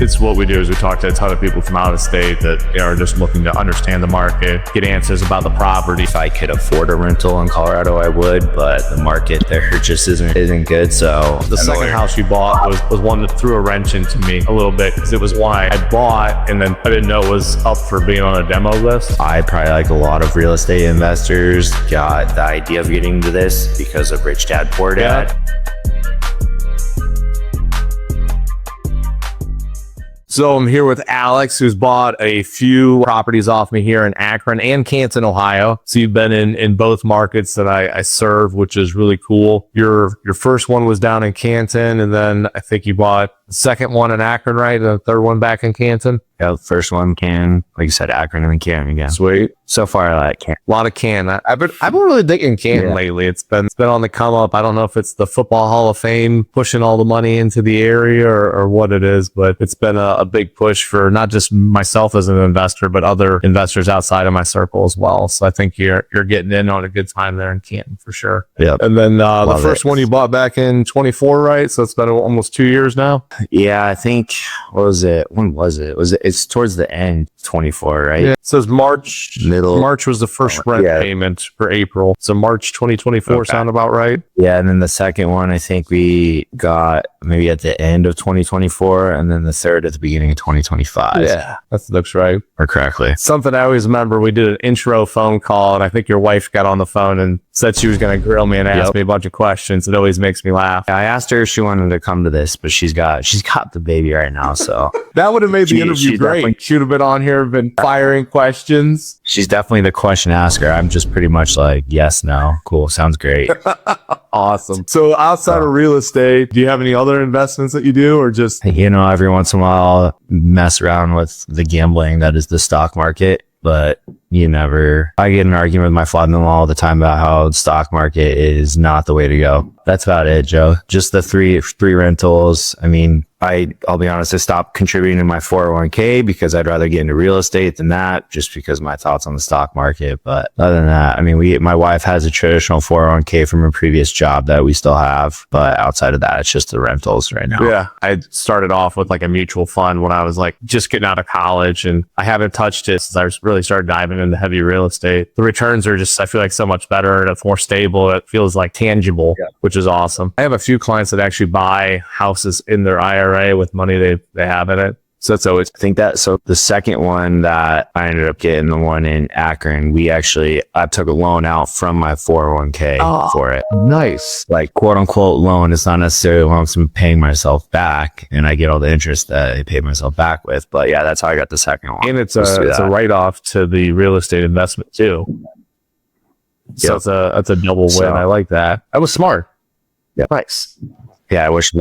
It's what we do is we talk to a ton of people from out of state that are just looking to understand the market, get answers about the property. If I could afford a rental in Colorado, I would, but the market there just isn't good. So the second house you bought was one that threw a wrench into me a little bit, because it was one I bought and then I didn't know it was up for being on a demo list. I probably, like a lot of real estate investors, got the idea of getting into this because of Rich Dad Poor Dad. Yeah. So I'm here with Alex, who's bought a few properties off me here in Akron and Canton, Ohio. So you've been in both markets that I serve, which is really cool. Your first one was down in Canton, and then I think you bought the second one in Akron, right? And the third one back in Canton. Yeah, the first one Canton, like you said, Akron and then Canton again. Sweet. So far, I like Canton. A lot of Canton. I've been really digging Canton lately. It's been on the come up. I don't know if it's the Football Hall of Fame pushing all the money into the area or what it is, but it's been a big push for not just myself as an investor, but other investors outside of my circle as well. So I think you're getting in on a good time there in Canton for sure. Yeah. And then the first one you bought back in 24, right? So it's been almost 2 years now. Yeah, I think, what was it? When was it? It's towards the end, 24, right? Yeah. It says March. Middle. March was the first rent payment for April. So March 2024 sound about right? Yeah, and then the second one, I think we got maybe at the end of 2024, and then the third at the beginning of 2025. Yeah, that looks right. Or correctly. Something I always remember, we did an intro phone call, and I think your wife got on the phone and said she was going to grill me and ask me a bunch of questions. It always makes me laugh. I asked her if she wanted to come to this, but she's got the baby right now, so that would have made the interview great. She would have been on here, been firing questions. She's definitely the question asker. I'm just pretty much like, yes, no, cool, sounds great. Awesome. So outside of real estate, do you have any other investments that you do, or just, every once in a while I'll mess around with the gambling that is the stock market? But I get in an argument with my father-in-law all the time about how the stock market is not the way to go. That's about it, Joe. Just the three rentals. I mean, I'll be honest, I stopped contributing to my 401k because I'd rather get into real estate than that, just because of my thoughts on the stock market. But other than that, I mean, my wife has a traditional 401k from a previous job that we still have. But outside of that, it's just the rentals right now. Yeah. I started off with like a mutual fund when I was like just getting out of college, and I haven't touched it since I really started diving into heavy real estate. The returns are just, I feel like, so much better. It's more stable. It feels like tangible, which is awesome. I have a few clients that actually buy houses in their IRA with money they have in it. So the second one that I ended up getting, the one in Akron, I took a loan out from my 401k for it. Nice. Like, quote unquote loan. It's not necessarily a loan, I'm paying myself back, and I get all the interest that I paid myself back with. But yeah, that's how I got the second one. And it's a write-off to the real estate investment too. So that's a double win. I like that. I was smart. Yeah. Nice. Yeah, I wish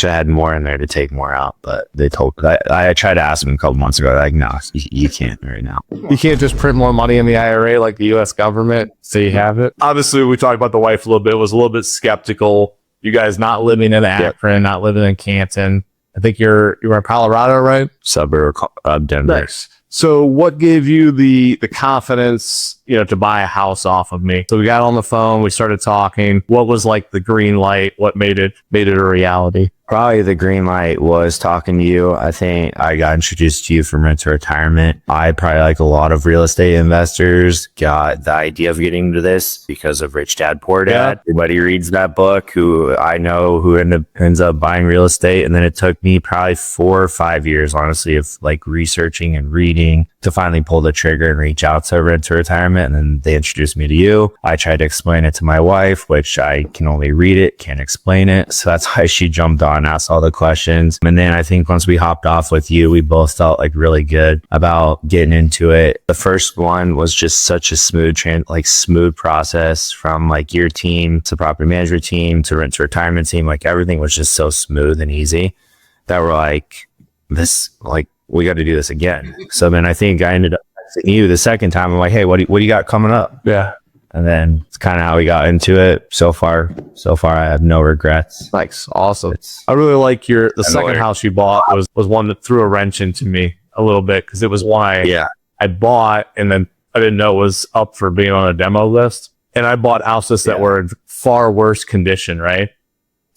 I had more in there to take more out, but they told I tried to ask them a couple months ago. They're like, no, you can't right now. You can't just print more money in the IRA like the U.S. government, so you have it. Obviously, we talked about the wife a little bit. Was a little bit skeptical. You guys not living in Akron, not living in Canton. I think you're in Colorado, right? Suburb of Denver. Nice. So what gave you the confidence, to buy a house off of me? So we got on the phone, we started talking. What was like the green light? What made it a reality? Probably the green light was talking to you. I think I got introduced to you from Rent to Retirement. I probably, like a lot of real estate investors, got the idea of getting into this because of Rich Dad Poor Dad. Yeah. Everybody reads that book who I know who ends up buying real estate. And then it took me probably 4 or 5 years, honestly, of like researching and reading to finally pull the trigger and reach out to Rent to Retirement. And then they introduced me to you. I tried to explain it to my wife, which I can only read it, can't explain it. So that's why she jumped on, asked all the questions. And then I think once we hopped off with you, we both felt like really good about getting into it. The first one was just such a smooth process, from like your team to property management team to Rent to Retirement team. Like, everything was just so smooth and easy that we're like, we got to do this again. So then I think I ended up asking you the second time. I'm like, hey, what do you got coming up? Yeah. And then it's kind of how we got into it. So far, I have no regrets. Nice. Awesome. I really like the second house you bought was one that threw a wrench into me a little bit, because it was one I bought and then I didn't know it was up for being on a demo list. And I bought houses that were in far worse condition, right?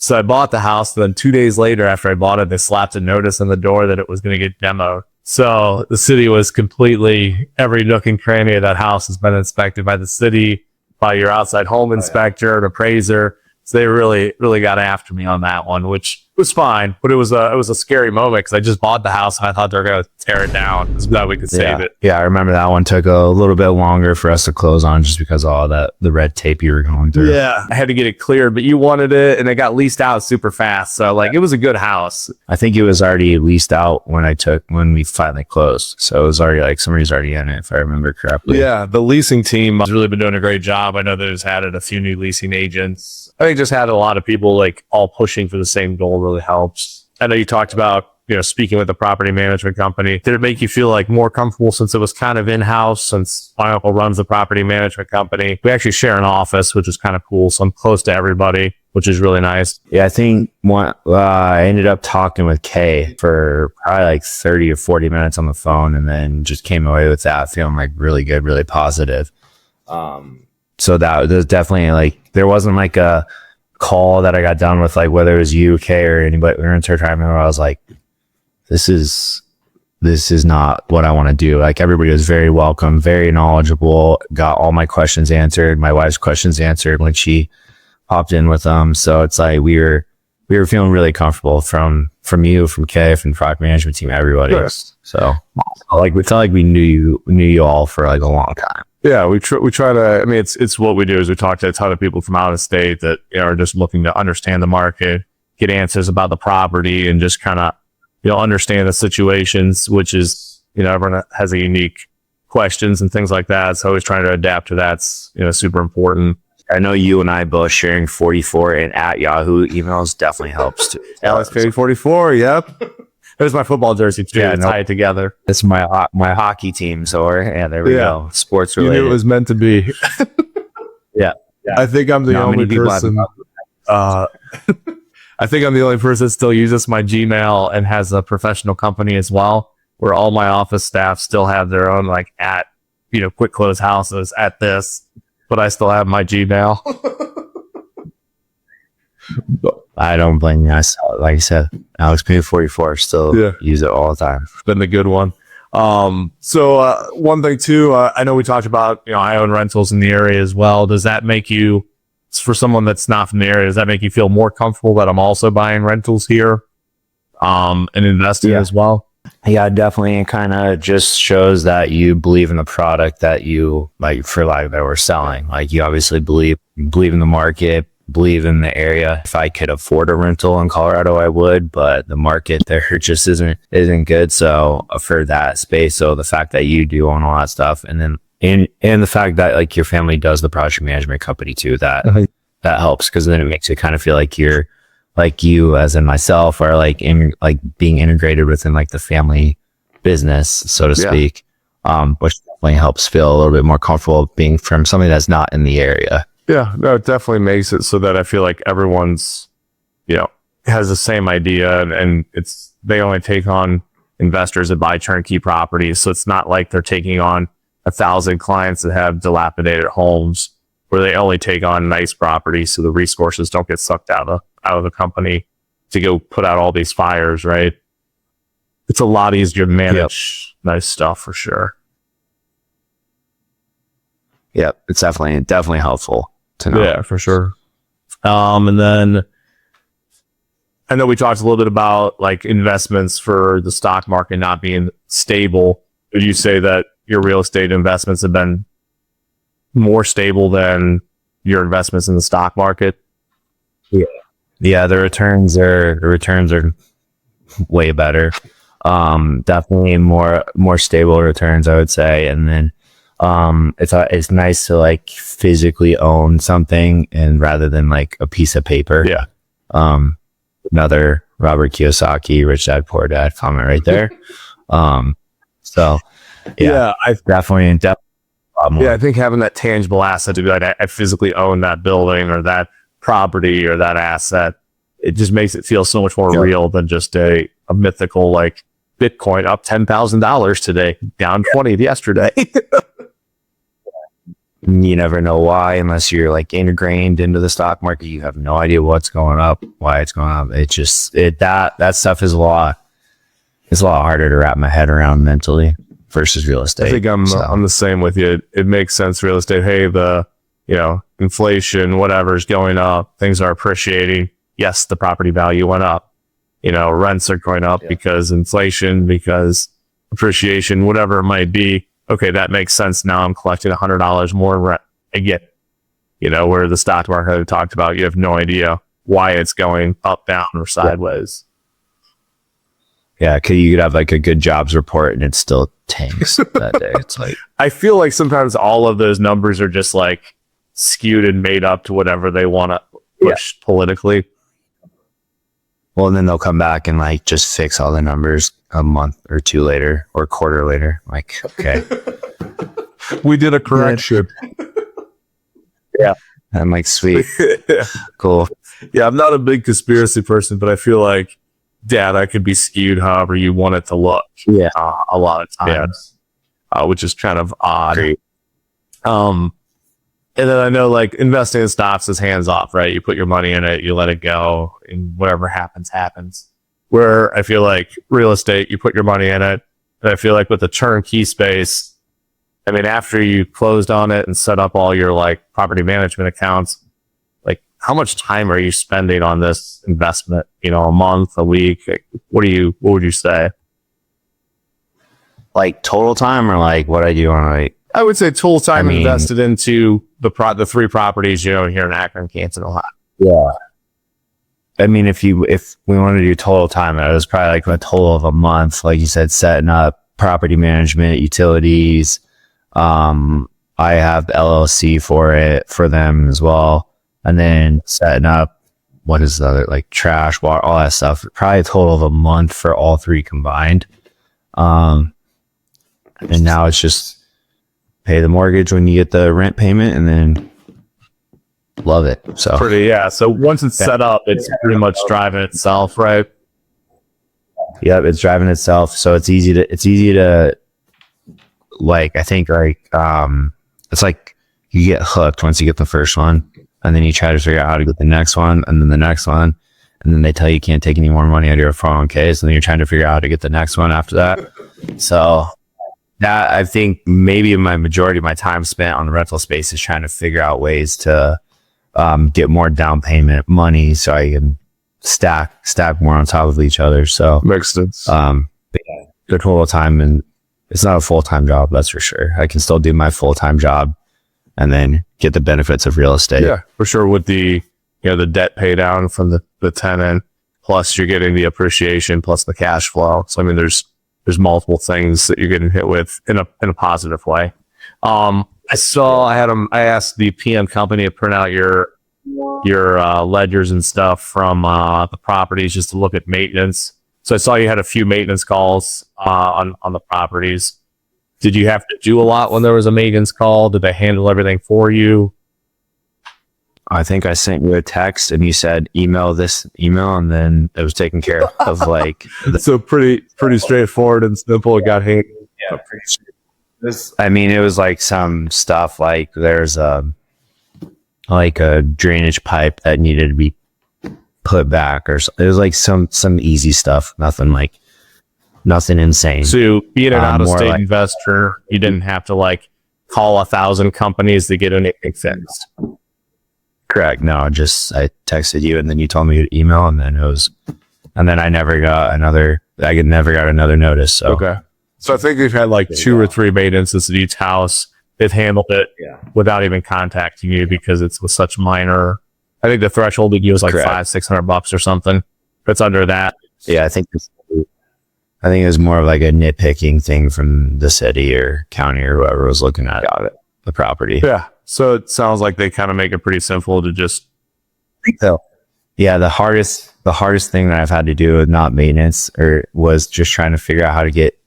So I bought the house. And then 2 days later, after I bought it, they slapped a notice on the door that it was going to get demoed. So the city was completely, every nook and cranny of that house has been inspected by the city, by your outside home inspector, an appraiser. So they really got after me on that one, which was fine, but it was a scary moment because I just bought the house and I thought they were going to tear it down so that we could save it. Yeah, I remember that one took a little bit longer for us to close on just because of all the red tape you were going through. Yeah, I had to get it cleared, but you wanted it and it got leased out super fast. So like it was a good house. I think it was already leased out when we finally closed. So it was already like somebody's already in it, if I remember correctly. Yeah, the leasing team has really been doing a great job. I know there's added a few new leasing agents. I think just had a lot of people like all pushing for the same goal really helps. I know you talked about, speaking with the property management company. Did it make you feel like more comfortable since it was kind of in-house, since my uncle runs the property management company? We actually share an office, which is kind of cool. So I'm close to everybody, which is really nice. Yeah, I think I ended up talking with Kay for probably like 30 or 40 minutes on the phone and then just came away with that feeling like really good, really positive. So that was definitely like, there wasn't like a call that I got done with, like whether it was you, Kay, or anybody, we were in retirement where I was like, this is not what I want to do. Like everybody was very welcome, very knowledgeable, got all my questions answered, my wife's questions answered when she popped in with them. So it's like we were feeling really comfortable from you, from Kay, from the product management team, everybody. Sure. So like we felt like we knew you all for like a long time. Yeah, we try to, I mean, it's what we do is we talk to a ton of people from out of state that are just looking to understand the market, get answers about the property, and just kind of, understand the situations, which is, everyone has a unique questions and things like that. So always trying to adapt to that's, super important. I know you and I both sharing 44 and at Yahoo emails definitely helps too. Alex Payne 44, yep. It was my football jersey too. Yeah, tie it together. It's my hockey team. So there we go. Sports related. You knew it was meant to be. Yeah. I think I'm the only person. I think I'm the only person that still uses my Gmail and has a professional company as well, where all my office staff still have their own like at quick close houses at this, but I still have my Gmail. I don't blame you. Like I said, Alex Payne 44 still use it all the time. It's been the good one. So one thing too, I know we talked about, I own rentals in the area as well. Does that make you, for someone that's not from the area, does that make you feel more comfortable that I'm also buying rentals here, and investing as well? Yeah, definitely. It kind of just shows that you believe in the product that you like, for like that we're selling. Like you obviously believe in the market, believe in the area. If I could afford a rental in Colorado, I would, but the market there just isn't good. So for that space, so the fact that you do own all that stuff, and then and the fact that like your family does the project management company too, that helps, because then it makes it kind of feel like you're like you, as in myself, are like being integrated within like the family business, so to speak, which definitely helps feel a little bit more comfortable being from somebody that's not in the area. Yeah, no, it definitely makes it so that I feel like everyone's, has the same idea, and they only take on investors that buy turnkey properties. So it's not like they're taking on 1,000 clients that have dilapidated homes, where they only take on nice properties. So the resources don't get sucked out of the company to go put out all these fires, right? It's a lot easier to manage nice stuff for sure. Yep, it's definitely helpful to know. Yeah, for sure. And then I know we talked a little bit about like investments for the stock market not being stable. Would you say that your real estate investments have been more stable than your investments in the stock market? Yeah, the returns are way better. Definitely more stable returns, I would say. And then it's nice to like physically own something, and rather than like a piece of paper. Yeah. Another Robert Kiyosaki, Rich Dad Poor Dad comment right there. So I definitely. I think having that tangible asset to be like, I physically own that building or that property or that asset, it just makes it feel so much more real than just a mythical like Bitcoin up $10,000 today, down 20 yesterday. You never know why, unless you're like ingrained into the stock market. You have no idea what's going up, why it's going up. It just that stuff is a lot. It's a lot harder to wrap my head around mentally versus real estate. I think I'm the same with you. It makes sense. Real estate. Hey, the inflation, whatever's going up, things are appreciating. Yes, the property value went up. Rents are going up because inflation, because appreciation, whatever it might be. Okay, that makes sense. Now I'm collecting $100 more rent. I get it. Where the stock market I talked about, you have no idea why it's going up, down, or sideways. Yeah, because you could have like a good jobs report and it still tanks that day. It's like, I feel like sometimes all of those numbers are just like skewed and made up to whatever they want to push politically. Well, and then they'll come back and like just fix all the numbers a month or two later or quarter later. Like, okay, we did a correction. Yeah. I'm like, sweet. Cool. Yeah, I'm not a big conspiracy person, but I feel like data could be skewed however you want it to look. Yeah. A lot of times, which is kind of odd. Great. And then I know like investing in stocks is hands off, right? You put your money in it, you let it go, and whatever happens, happens. Where I feel like real estate, you put your money in it. And I feel like with the turnkey space, I mean, after you closed on it and set up all your like property management accounts, like how much time are you spending on this investment? A month, a week? Like, what would you say? Like total time or like what I do on like? I would say total time invested into the three properties, here in Akron, Canton, Ohio. Yeah. I mean, if we want to do total time, it was probably like a total of a month, like you said, setting up property management, utilities. I have the LLC for them as well. And then setting up, what is the other, like trash, water, all that stuff. Probably a total of a month for all three combined. And now it's just pay the mortgage when you get the rent payment and then love it. So So once it's set up, it's pretty much driving itself, right? Yep, it's driving itself. So it's easy to like, I think like, it's like you get hooked once you get the first one and then you try to figure out how to get the next one and then the next one. And then they tell you can't take any more money out of your 401k. So then you're trying to figure out how to get the next one after that. So that, I think maybe my majority of my time spent on the rental space is trying to figure out ways to get more down payment money so I can stack more on top of each other. So makes sense. The total time, and it's not a full-time job, that's for sure. I can still do my full-time job and then get the benefits of real estate. Yeah, for sure. With the the debt pay down from the tenant, plus you're getting the appreciation plus the cash flow. So I mean, there's multiple things that you're getting hit with in a positive way. I asked the PM company to print out your ledgers and stuff from the properties just to look at maintenance. So I saw you had a few maintenance calls on the properties. Did you have to do a lot when there was a maintenance call? Did they handle everything for you? I think I sent you a text and you said email this email, and then it was taken care of. Like so pretty straightforward and simple. It got handled. Yeah, pretty straight. I mean, it was like some stuff like there's a drainage pipe that needed to be put back, or it was like some easy stuff. Nothing insane. So being an out-of-state investor, you didn't have to like call 1,000 companies to get anything fixed. Correct. No, I texted you and then you told me to email, and then I never got another notice. So. Okay. So I think they've had like 2 or 3 maintenances at each house. They've handled it without even contacting you because it was such minor. I think the threshold with you was like $500-$600 or something. If it's under that. Yeah, I think it was more of like a nitpicking thing from the city or county or whoever was looking at the property. Yeah. So it sounds like they kind of make it pretty simple to just. So, yeah, the hardest thing that I've had to do with not maintenance was just trying to figure out how to get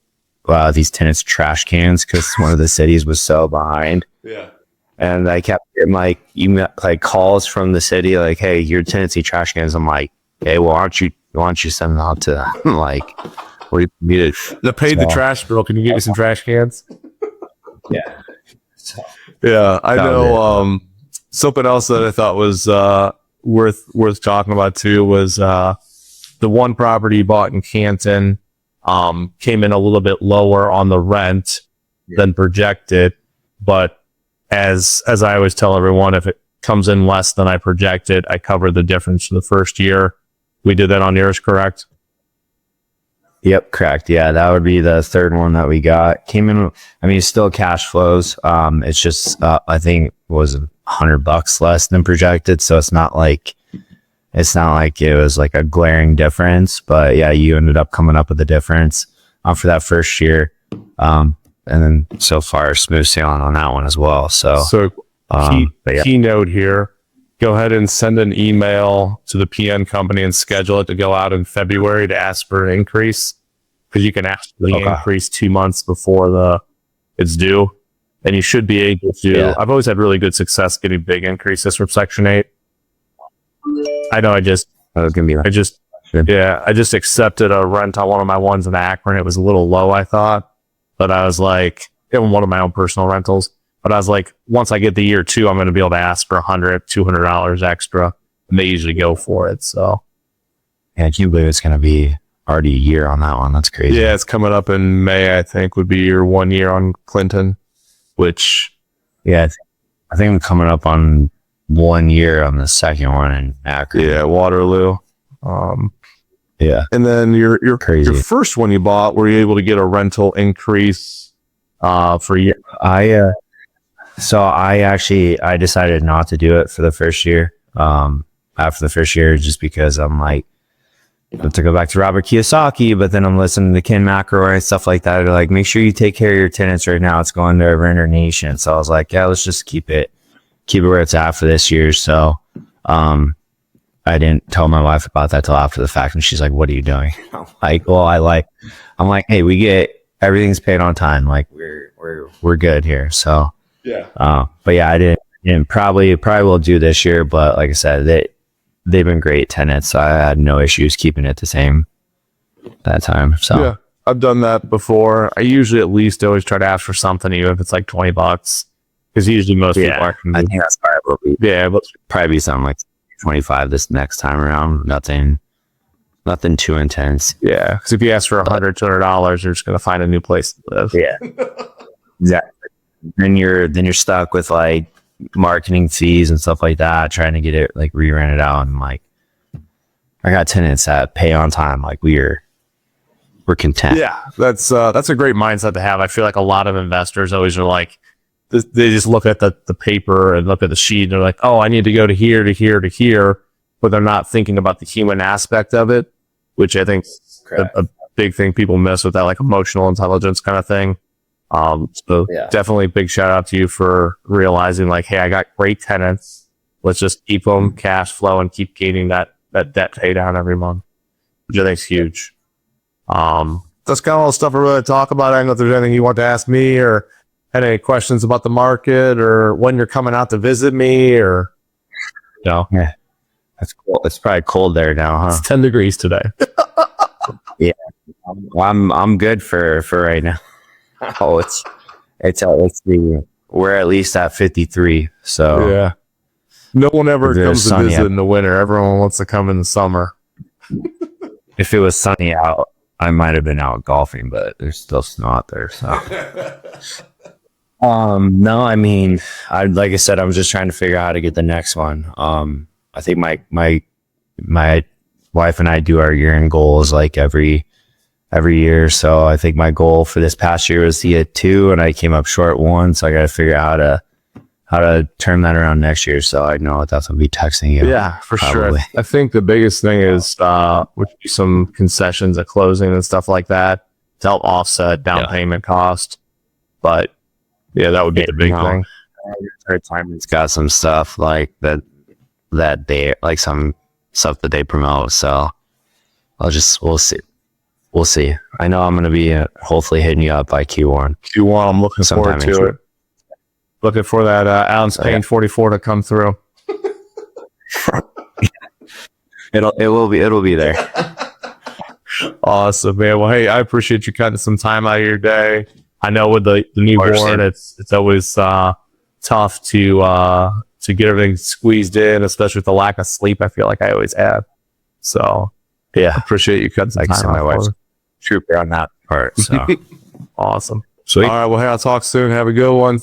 these tenants trash cans, because one of the cities was so behind. Yeah. And I kept getting like email, like calls from the city, like, "Hey, your tenants need trash cans." I'm like, "Hey, well, why don't you send them out to them?" Like, what do you need? The paid the trash bill. Can you get me some trash cans? Yeah. Yeah, I That was know. Something else that I thought was worth talking about too was the one property you bought in Canton came in a little bit lower on the rent than projected, but as I always tell everyone, if it comes in less than I projected, I cover the difference for the first year. We did that on yours, correct? Yep, correct. Yeah, that would be the third one that we got. Came in, I mean, still cash flows. It's just, I think it was $100 less than projected. So it's not like it was like a glaring difference, but yeah, you ended up coming up with the difference, for that first year. And then so far smooth sailing on that one as well. So, key note here. Go ahead and send an email to the PN company and schedule it to go out in February to ask for an increase, because you can actually increase 2 months before it's due, and you should be able to. Yeah. I've always had really good success getting big increases from Section 8. I know I just accepted a rent on one of my ones in Akron. It was a little low, I thought, but I was like, one of my own personal rentals. But I was like, once I get the year 2, I'm going to be able to ask for $100, $200 extra. And they usually go for it. So, yeah, I can't believe it's going to be already a year on that one. That's crazy. Yeah, it's coming up in May, I think, would be your 1 year on Clinton, which. Yeah, I think I'm coming up on 1 year on the second one in Akron. Yeah, Waterloo. Yeah. And then your first one you bought, were you able to get a rental increase for a year? So I decided not to do it for the first year. After the first year, just because I'm like, I have to go back to Robert Kiyosaki, but then I'm listening to Ken McElroy and stuff like that. They're like, make sure you take care of your tenants right now. It's going to a renter nation. So I was like, yeah, let's just keep it where it's at for this year. So, I didn't tell my wife about that till after the fact. And she's like, what are you doing? I'm like, well, I'm like, hey, we get everything's paid on time. Like we're good here. So. Yeah. But yeah, I didn't probably will do this year, but like I said, they've been great tenants. So I had no issues keeping it the same that time. So yeah, I've done that before. I usually at least always try to ask for something, even if it's like $20, because usually most people are. I think that's probably probably be something like 25 this next time around. Nothing too intense. Yeah, because if you ask for $100, $200, you're just gonna find a new place to live. Yeah, exactly. Then you're stuck with like marketing fees and stuff like that, trying to get it like re-rented out. And like, I got tenants that pay on time. Like we're content. Yeah, that's a great mindset to have. I feel like a lot of investors always are like, they just look at the paper and look at the sheet. And they're like, oh, I need to go to here, to here, to here, but they're not thinking about the human aspect of it, which I think is a big thing people miss with that, like emotional intelligence kind of thing. Definitely big shout out to you for realizing like, hey, I got great tenants. Let's just keep them cash flow and keep gaining that debt pay down every month, which I think is huge. That's kind of all the stuff I really talk about. I don't know if there's anything you want to ask me or had any questions about the market or when you're coming out to visit me or no. Yeah, that's cool. It's probably cold there now, huh? It's 10 degrees today. Yeah, I'm good for right now. Oh, we're at least at 53. So yeah, no one ever comes to visit in the winter. Everyone wants to come in the summer. If it was sunny out, I might have been out golfing, but there's still snow out there. So, no, I mean, like I said, I was just trying to figure out how to get the next one. I think my wife and I do our year-end goals like every year. So I think my goal for this past year was to get 2, and I came up short 1. So I got to figure out how to turn that around next year. So I know that's gonna be texting you. Yeah, for sure. I think the biggest thing is would be some concessions at closing and stuff like that to help offset down payment cost. But yeah, that would be the big thing. Retirement's got some stuff like that they like some stuff that they promote. So we'll see. We'll see. I know I'm going to be hopefully hitting you up by Q1. I'm looking forward to it. Looking for that Alex Payne 44 to come through. It'll be there. Awesome, man. Well, hey, I appreciate you cutting some time out of your day. I know with the newborn, it's always tough to get everything squeezed in, especially with the lack of sleep I feel like I always have. So Yeah. appreciate you cutting some Like I time said, my out wife's for me. trooper on that part. So Awesome. sweet. All right, well, hey, I'll talk soon. Have a good one.